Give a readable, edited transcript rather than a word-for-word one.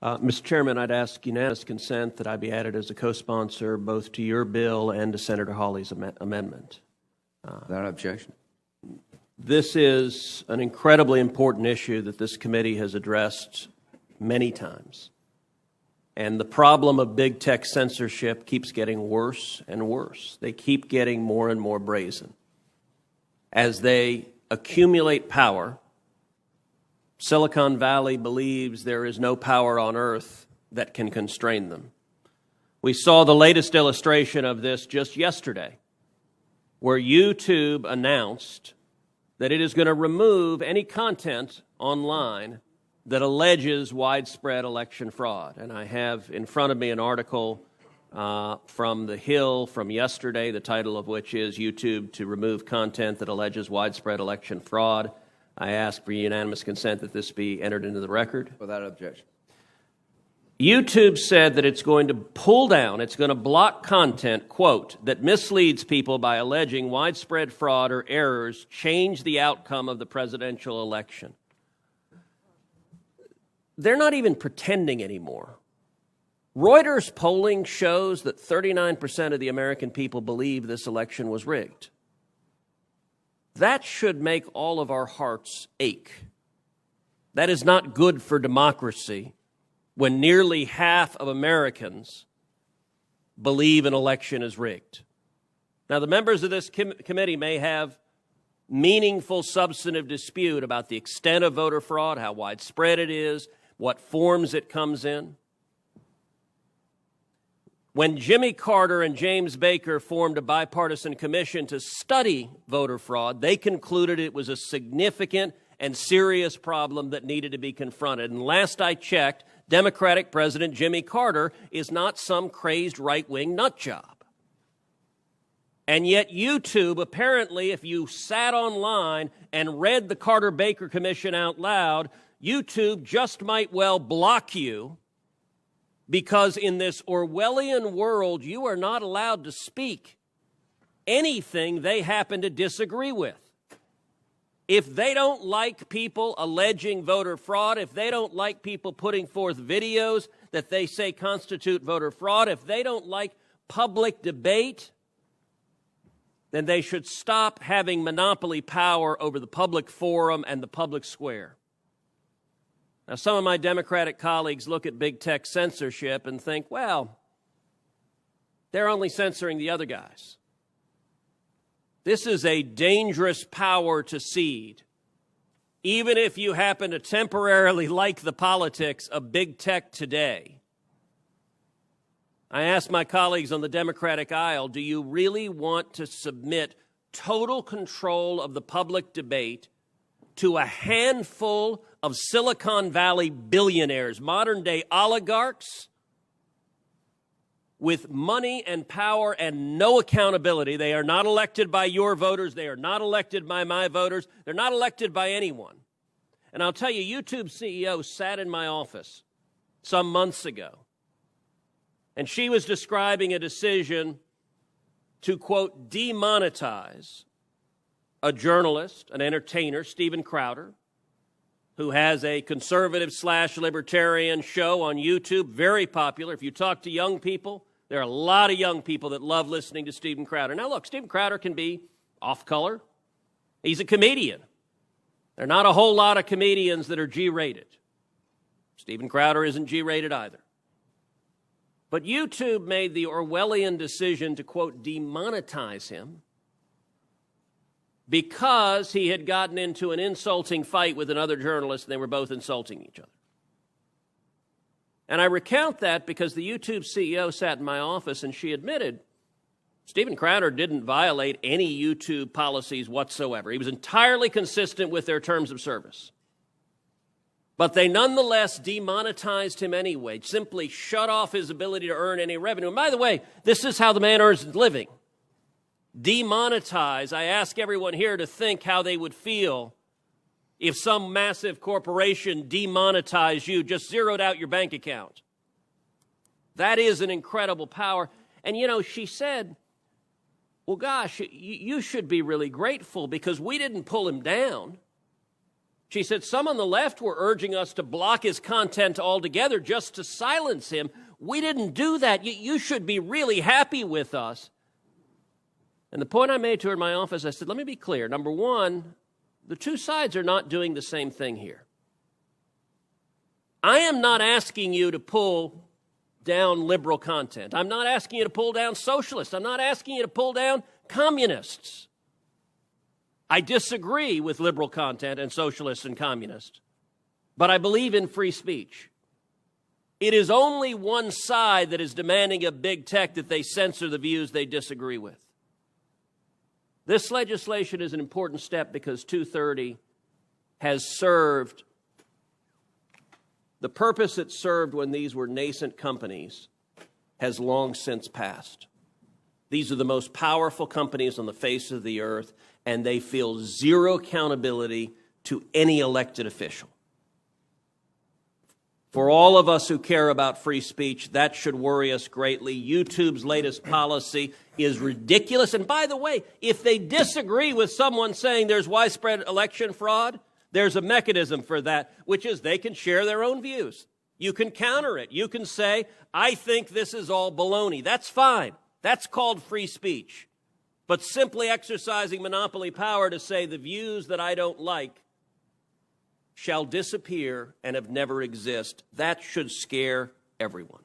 Mr. Chairman, I'd ask unanimous consent that I be added as a co-sponsor both to your bill and to Senator Hawley's amendment. Without objection. This is an incredibly important issue that this committee has addressed many times. And the problem of big tech censorship keeps getting worse and worse. They keep getting more and more brazen. As they accumulate power, Silicon Valley believes there is no power on earth that can constrain them. We saw the latest illustration of this just yesterday, where YouTube announced that it is going to remove any content online that alleges widespread election fraud. And I have in front of me an article from The Hill from yesterday, the title of which is YouTube to Remove Content That Alleges Widespread Election Fraud. I ask for unanimous consent that this be entered into the record. Without objection. YouTube said that it's going to pull down, it's going to block content, quote, that misleads people by alleging widespread fraud or errors change the outcome of the presidential election. They're not even pretending anymore. Reuters polling shows that 39% of the American people believe this election was rigged. That should make all of our hearts ache. That is not good for democracy when nearly half of Americans believe an election is rigged. Now, the members of this committee may have meaningful substantive dispute about the extent of voter fraud, how widespread it is, what forms it comes in. When Jimmy Carter and James Baker formed a bipartisan commission to study voter fraud, they concluded it was a significant and serious problem that needed to be confronted. And last I checked, Democratic President Jimmy Carter is not some crazed right-wing nut job. And yet YouTube, apparently, if you sat online and read the Carter-Baker Commission out loud, YouTube just might well block you, because in this Orwellian world, you are not allowed to speak anything they happen to disagree with. If they don't like people alleging voter fraud, if they don't like people putting forth videos that they say constitute voter fraud, if they don't like public debate, then they should stop having monopoly power over the public forum and the public square. Now, some of my Democratic colleagues look at big tech censorship and think, well, they're only censoring the other guys. This is a dangerous power to cede, even if you happen to temporarily like the politics of big tech today. I ask my colleagues on the Democratic aisle, do you really want to submit total control of the public debate to a handful of Silicon Valley billionaires, modern-day oligarchs, with money and power and no accountability? They are not elected by your voters. They are not elected by my voters. They're not elected by anyone. And I'll tell you, YouTube CEO sat in my office some months ago, and she was describing a decision to, quote, demonetize a journalist, an entertainer, Steven Crowder, who has a conservative/libertarian show on YouTube, very popular. If you talk to young people, there are a lot of young people that love listening to Steven Crowder. Now, look, Steven Crowder can be off-color. He's a comedian. There are not a whole lot of comedians that are G-rated. Steven Crowder isn't G-rated either. But YouTube made the Orwellian decision to, quote, demonetize him because he had gotten into an insulting fight with another journalist, and they were both insulting each other. And I recount that because the YouTube CEO sat in my office, and she admitted Steven Crowder didn't violate any YouTube policies whatsoever. He was entirely consistent with their terms of service. But they nonetheless demonetized him anyway, simply shut off his ability to earn any revenue. And by the way, this is how the man earns his living. Demonetize. I ask everyone here to think how they would feel if some massive corporation demonetized you, just zeroed out your bank account. That is an incredible power. And, you know, she said, well, gosh, you should be really grateful because we didn't pull him down. She said, some on the left were urging us to block his content altogether just to silence him. We didn't do that. You should be really happy with us. And the point I made to her in my office, I said, let me be clear. Number one, the two sides are not doing the same thing here. I am not asking you to pull down liberal content. I'm not asking you to pull down socialists. I'm not asking you to pull down communists. I disagree with liberal content and socialists and communists, but I believe in free speech. It is only one side that is demanding of big tech that they censor the views they disagree with. This legislation is an important step because 230 has served the purpose it served when these were nascent companies has long since passed. These are the most powerful companies on the face of the earth, and they feel zero accountability to any elected official. For all of us who care about free speech, that should worry us greatly. YouTube's latest policy is ridiculous. And by the way, if they disagree with someone saying there's widespread election fraud, there's a mechanism for that, which is they can share their own views. You can counter it. You can say, I think this is all baloney. That's fine. That's called free speech. But simply exercising monopoly power to say the views that I don't like shall disappear and have never exist, that should scare everyone.